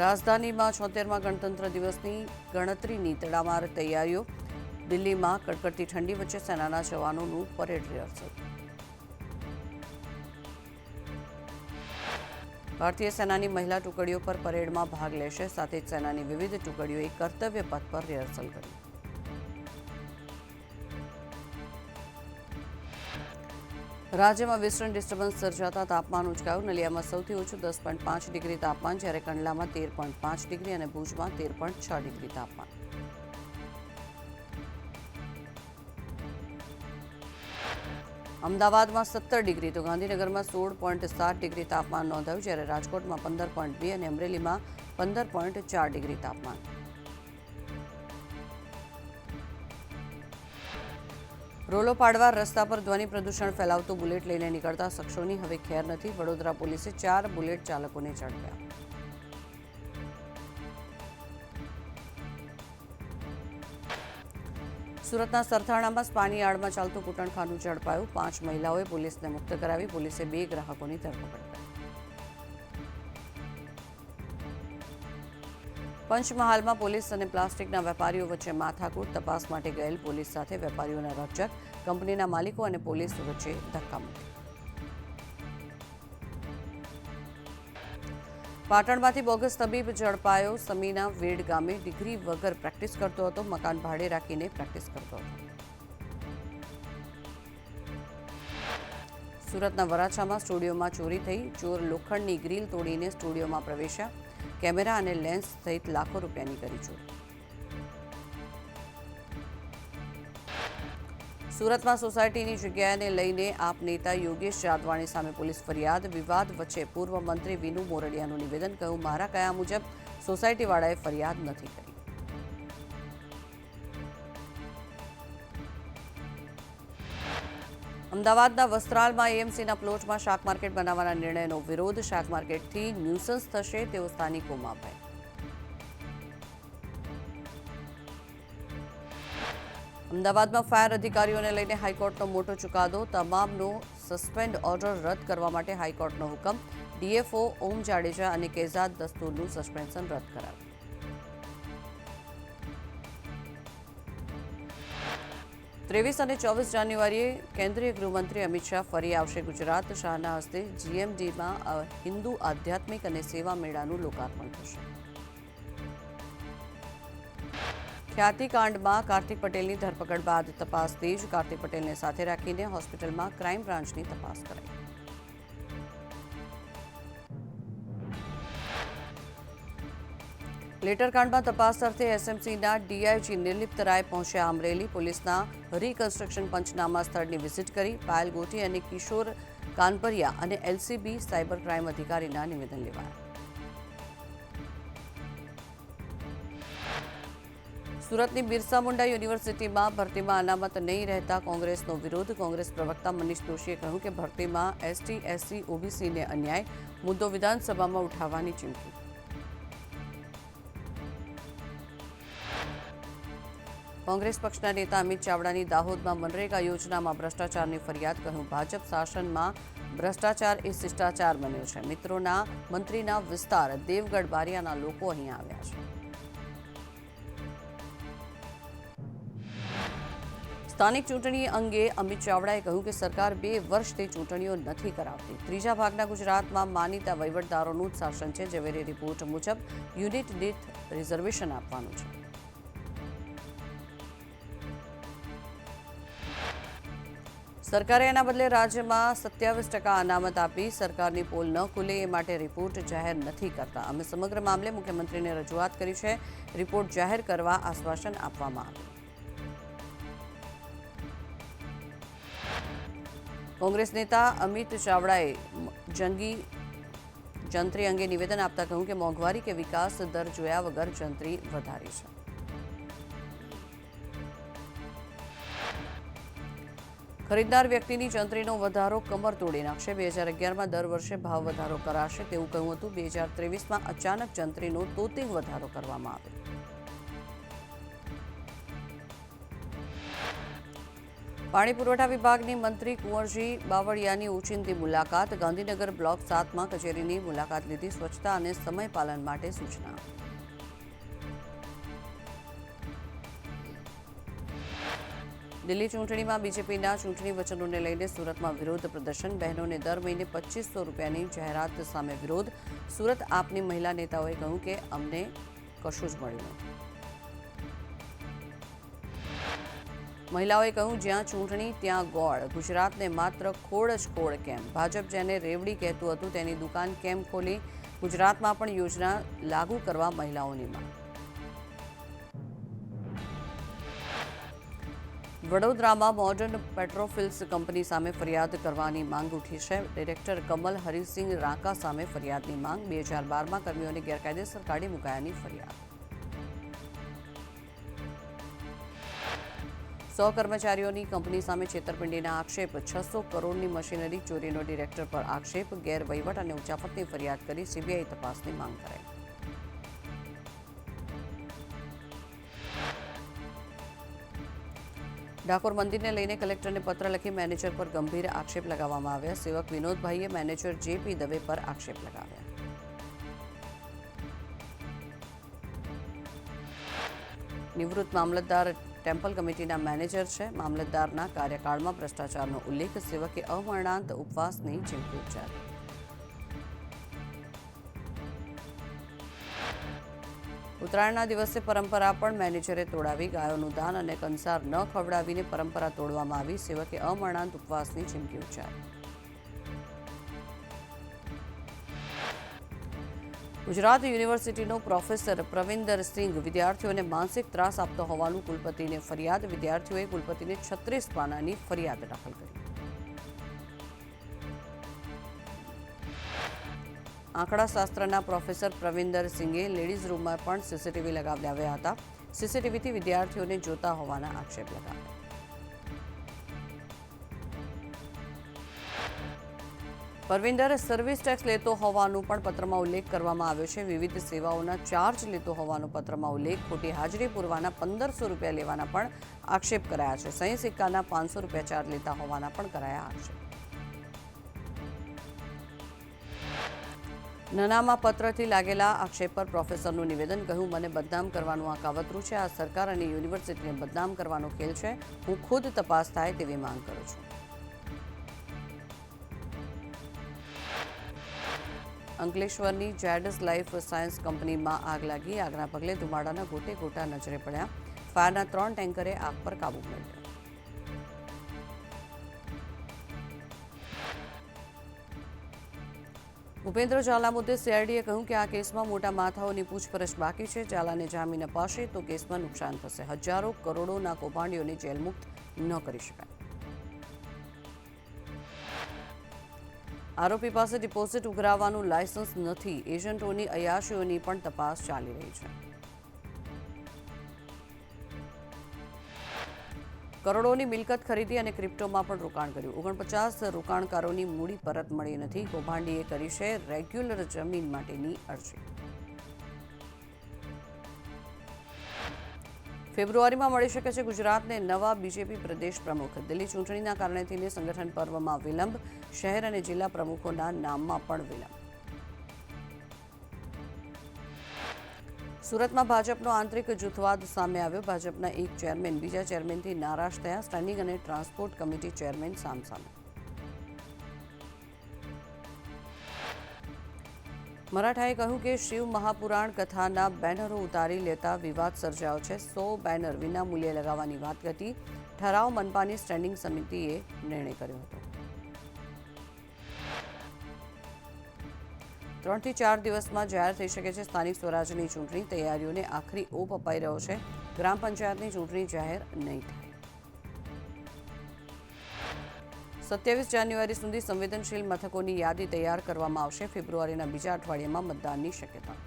રાજધાનીમાં 76મા ગણતંત્ર દિવસની ગણતરીની તડામાર તૈયારીઓ. દિલ્હીમાં કડકડતી ઠંડી વચ્ચે સેનાના જવાનોનું પરેડ રિહર્સલ. ભારતીય સેનાની મહિલા ટુકડીઓ પર પરેડમાં ભાગ લેશે. સાથે જ સેનાની વિવિધ ટુકડીઓએ કર્તવ્ય પથ પર રિહર્સલ કર્યું. રાજ્યમાં વેસ્ટર્ન ડિસ્ટર્બન્સ સર્જાતા તાપમાન ઉંચકાયું. નલિયામાં સૌથી ઓછું 10.5 ડિગ્રી તાપમાન, જ્યારે કંડલામાં 13.5 ડિગ્રી અને ભુજમાં 13.6 ડિગ્રી તાપમાન. અમદાવાદમાં 17 ડિગ્રી તો ગાંધીનગરમાં 16.7 ડિગ્રી તાપમાન નોંધાયું, જ્યારે રાજકોટમાં 15.2 અને અમરેલીમાં 15.4 ડિગ્રી તાપમાન. રોલો પાડવા રસ્તા પર ધ્વનિ પ્રદૂષણ ફેલાવતું બુલેટ લઈને નીકળતા શખ્સોની હવે ખેર નથી. વડોદરા પોલીસે 4 બુલેટ ચાલકોને ઝડપ્યા. સુરતના સરથાણામાં સ્પાની આડમાં ચાલતું કૂટણખાનું ઝડપાયું. 5 મહિલાઓએ પોલીસને મુક્ત કરાવી. પોલીસે 2 ગ્રાહકોની ધરપકડ કરી. પંચમહાલમાં પોલીસ અને પ્લાસ્ટિકના વેપારીઓ વચ્ચે માથાકૂટ. તપાસ માટે ગયેલ પોલીસ સાથે વેપારીઓના રકઝક. કંપનીના માલિકો અને પોલીસ વચ્ચે ધક્કામુક્કી. પાટણમાંથી બોગસ તબીબ ઝડપાયો. સમીના વેડ ગામે ડિગ્રી વગર પ્રેક્ટિસ કરતો હતો. મકાન ભાડે રાખીને પ્રેક્ટિસ કરતો હતો. સુરતના વરાછામાં સ્ટુડિયોમાં ચોરી થઈ. ચોર લોખંડની ગ્રીલ તોડીને સ્ટુડિયોમાં પ્રવેશ્યા. કેમેરા અને લેન્સ સહિત લાખો રૂપિયાની કરી ચોરી. સુરતમાં સોસાયટીની જગ્યાને લઈને આપ નેતા યોગેશ જાદવાણી સામે પોલીસ ફરિયાદ. વિવાદ વચ્ચે પૂર્વ મંત્રી વિનુ મોરડિયાનું નિવેદન. કહ્યું, મારા કયા મુજબ સોસાયટીવાળાએ ફરિયાદ નથી કરી. અમદાવાદના વસ્ત્રાલમાં એએમસીના પ્લોટમાં શાક માર્કેટ બનાવવાના નિર્ણયનો વિરોધ. શાક માર્કેટથી ન્યુસન્સ થશે તેવો સ્થાનિકોમાં ભય. અમદાવાદમાં ફાયર અધિકારીઓને લઈને હાઈકોર્ટનો મોટો ચુકાદો. તમામનો સસ્પેન્ડ ઓર્ડર રદ કરવા માટે હાઈકોર્ટનો હુકમ. ડીએફઓ ઓમ જાડેજા અને કેઝાદ દસ્તુરનું સસ્પેન્શન રદ કરાયું. 23 અને 24 જાન્યુઆરીએ કેન્દ્રીય ગૃહમંત્રી અમિત શાહ ફરી આવશે ગુજરાત. શાહના હસ્તે જીએમડીમાં હિન્દુ આધ્યાત્મિક અને સેવા મેળાનું લોકાર્પણ થશે. ખ્યાતિકાંડમાં કાર્તિક પટેલની ધરપકડ બાદ તપાસ તેજ. કાર્તિક પટેલને સાથે રાખીને હોસ્પિટલમાં ક્રાઇમ બ્રાન્ચની તપાસ કરાઈ. લેટરકાંડમાં તપાસ અર્થે એસએમસીના ડીઆઈજી નિર્લિપ્ત રાય પહોંચ્યા અમરેલી. પોલીસના રિકન્સ્ટ્રક્શન પંચનામા સ્થળની વિઝિટ કરી. પાયલ ગોટી અને કિશોર કાનપરિયા અને એલસીબી સાયબર ક્રાઇમ અધિકારીના નિવેદન લેવાયા. સુરતની બિરસા મુંડા યુનિવર્સિટીમાં ભરતીમાં અનામત નહીં રહેતા કોંગ્રેસનો વિરોધ. કોંગ્રેસ પ્રવક્તા મનીષ દોશીએ કહ્યું કે ભરતીમાં એસટી, એસસી, ઓબીસીને અન્યાય. મુદ્દો વિધાનસભામાં ઉઠાવવાની ચીમકી. કોંગ્રેસ પક્ષના નેતા અમિત ચાવડાની દાહોદમાં મનરેગા યોજનામાં ભ્રષ્ટાચારની ફરિયાદ. કહ્યું, ભાજપ શાસનમાં ભ્રષ્ટાચાર એ શિષ્ટાચાર બન્યો છે. મંત્રીના વિસ્તાર દેવગઢ બારિયાના લોકો અહીં આવ્યા છે. સ્થાનિક ચૂંટણી અંગે અમિત ચાવડાએ કહ્યું કે સરકાર 2 વર્ષથી ચૂંટણીઓ નથી કરાવતી. ત્રીજા ભાગના ગુજરાતમાં માનીતા વહીવટદારોનું જ શાસન છે. ઝવેરી રિપોર્ટ મુજબ યુનિટ દીઠ રિઝર્વેશન આપવાનું છે. સરકારે એના બદલે રાજ્યમાં 27% અનામત આપી. સરકારની પોલ ન ખુલે એ માટે રિપોર્ટ જાહેર નથી કરતા. અમે સમગ્ર મામલે મુખ્યમંત્રીને રજૂઆત કરી છે. રિપોર્ટ જાહેર કરવા આશ્વાસન આપવામાં આવ્યું. કોંગ્રેસ નેતા અમિત ચાવડાએ જંત્રી અંગે નિવેદન આપતા કહ્યું કે મોંઘવારી કે વિકાસ દર જોયા વગર જંત્રી વધારી છે. ખરીદનાર વ્યક્તિની જંત્રીનો વધારો કમર તોડી નાખશે. 2011માં દર વર્ષે ભાવ વધારો કરાશે તેવું કહ્યું હતું. 2023માં અચાનક જંત્રીનો તોતિંગ વધારો કરવામાં આવ્યો. પાણી પુરવઠા વિભાગની મંત્રી કુંવરજી બાવળિયાની ઓચિંતી મુલાકાત. ગાંધીનગર બ્લોક 7માં કચેરીની મુલાકાત લીધી. સ્વચ્છતા અને સમય પાલન માટે સૂચના. દિલ્હી ચૂંટણીમાં બીજેપીના ચૂંટણી વચનોને લઈને સુરતમાં વિરોધ પ્રદર્શન. બહેનોને દર મહિને 2500 રૂપિયાની જાહેરાત સામે વિરોધ. સુરત આપની મહિલા નેતાઓએ કહ્યું કે અમને કશું જ મળ્યું નથી. મહિલાઓએ કહ્યું જ્યાં ચૂંટણી ત્યાં ગોળ. ગુજરાતને માત્ર ખોળ જ ખોળ કેમ? ભાજપ જેને રેવડી કહેતું હતું તેની દુકાન કેમ ખોલી? ગુજરાતમાં પણ યોજના લાગુ કરવા મહિલાઓની માંગ. વડોદરામાં મોડર્ન પેટ્રોફિલ્સ કંપની સામે ફરિયાદ કરવાની માંગ ઉઠી છે. ડિરેક્ટર કમલ હરિસિંહ રાકા સામે ફરિયાદની માંગ. 2012માં કર્મીઓને ગેરકાયદેસર કાઢી મુકાયાની ફરિયાદ. 100 કર્મચારીઓની કંપની સામે છેતરપિંડીના આક્ષેપ. 600 કરોડની મશીનરી ચોરીનો ડિરેક્ટર પર આક્ષેપ. ગેરવહીવટ અને ઉચાપતની ફરિયાદ કરી સીબીઆઈ તપાસની માંગ કરાઈ. ડાકોર મંદિરને લઈને કલેક્ટરને પત્ર લખી મેનેજર પર ગંભીર આક્ષેપ લગાવવામાં આવ્યા. સેવક વિનોદભાઈએ મેનેજર જેપી દવે પર આક્ષેપ લગાવ્યા. નિવૃત્ત મામલતદાર ટેમ્પલ કમિટીના મેનેજર છે. મામલતદારના કાર્યકાળમાં ભ્રષ્ટાચારનો ઉલ્લેખ. સેવકે અમરણાંત ઉપવાસની ચીમકી ઉચ્ચારી. ઉત્તરાયણના દિવસે પરંપરા પણ મેનેજરે તોડાવી. ગાયોનું દાન અને કંસાર ન ખવડાવીને પરંપરા તોડવામાં આવી. સેવકે અમરણાંત ઉપવાસની ચીમકી ઉચ્ચારી. ગુજરાત યુનિવર્સિટીનો પ્રોફેસર પ્રવિન્દર સિંઘ વિદ્યાર્થીઓને માનસિક ત્રાસ આપતો હોવાનું કુલપતિને ફરિયાદ. વિદ્યાર્થીઓએ કુલપતિને 36 પાનાની ફરિયાદ દાખલ કરી. આંકડાશાસ્ત્રના પ્રોફેસર પ્રવિન્દર સિંઘે લેડીઝ રૂમમાં પણ સીસીટીવી લગાવ્યા હતા. સીસીટીવીથી વિદ્યાર્થીઓને જોતા હોવાના આક્ષેપ લગાવ્યા. પરવિન્દર સર્વિસ ટેક્સ લેતો હોવાનું પણ પત્રમાં ઉલ્લેખ કરવામાં આવ્યો છે. વિવિધ સેવાઓના ચાર્જ લેતો હોવાનો પત્રમાં ઉલ્લેખ. ખોટી હાજરી પૂરવાના 1500 રૂપિયા લેવાના પણ આક્ષેપ કરાયા છે. સહી સિક્કાના 500 રૂપિયા ચાર્જ લેતા હોવાના પણ કરાયા આક્ષેપ. નનામા પત્રથી લાગેલા આક્ષેપ પર પ્રોફેસરનું નિવેદન. કહ્યું મને બદનામ કરવાનું આ કાવતરું છે. આ સરકાર અને યુનિવર્સિટીને બદનામ કરવાનો ખેલ છે. હું ખુદ તપાસ થાય તેવી માંગ કરું છું. અંકલેશ્વરની ઝેડસ લાઈફ સાયન્સ કંપનીમાં આગ લાગી. આગના પગલે ધુમાડાના ગોટે ગોટા નજરે પડ્યા. ફાયરના 3 ટેન્કરે આગ પર કાબૂ મેળવ્યો. ભૂપેન્દ્ર ઝાલા મુદ્દે સીઆઈડીએ કહ્યું કે આ કેસમાં મોટા માથાઓની પૂછપરછ બાકી છે. ઝાલાને જામીન અપાશે તો કેસમાં નુકસાન થશે. હજારો કરોડોના કૌભાંડીઓને જેલમુક્ત ન કરી શકાય. આરોપી પાસે ડિપોઝિટ ઉઘરાવવાનું લાયસન્સ નથી. એજન્ટોની અયાશીઓની પણ તપાસ ચાલી રહી છે. કરોડોની મિલકત ખરીદી અને ક્રિપ્ટોમાં પણ રોકાણ કર્યું. 49 રોકાણકારોની મૂડી પરત મળી નથી. કૌભાંડીએ કરી છે રેગ્યુલર જમીન માટેની અરજી. ફેબ્રુઆરીમાં મળી શકે છે ગુજરાતને નવા બીજેપી પ્રદેશ પ્રમુખ. દિલ્હી ચૂંટણીના કારણે થઈને સંગઠન પર્વમાં વિલંબ. શહેર અને જિલ્લા પ્રમુખોના નામમાં પણ વિલંબ. સુરતમાં ભાજપનો આંતરિક જૂથવાદ સામે આવ્યો. ભાજપના એક ચેરમેન બીજા ચેરમેનથી નારાજ થયા. સ્ટેન્ડિંગ અને ટ્રાન્સપોર્ટ કમિટી ચેરમેન સામસામે. મરાઠાએ કહ્યું કે શિવ મહાપુરાણ કથાના બેનરો ઉતારી લેતા વિવાદ સર્જાયો છે. 100 બેનર વિનામૂલ્યે લગાવવાની વાત હતી. ઠરાવ મનપાની સ્ટેન્ડિંગ સમિતિએ નિર્ણય કર્યો હતો. 3 થી 4 દિવસમાં જાહેર થઈ શકે છે સ્થાનિક સ્વરાજ્યની ચૂંટણી. તૈયારીઓને આખરી ઓપ અપાઈ રહ્યો છે. ગ્રામ પંચાયતની ચૂંટણી જાહેર નહીં થાય. 27 જાન્યુઆરી સુધી સંવેદનશીલ મથકોની યાદી તૈયાર કરવામાં આવશે. ફેબ્રુઆરીના બીજા અઠવાડિયામાં મતદાનની શક્યતા.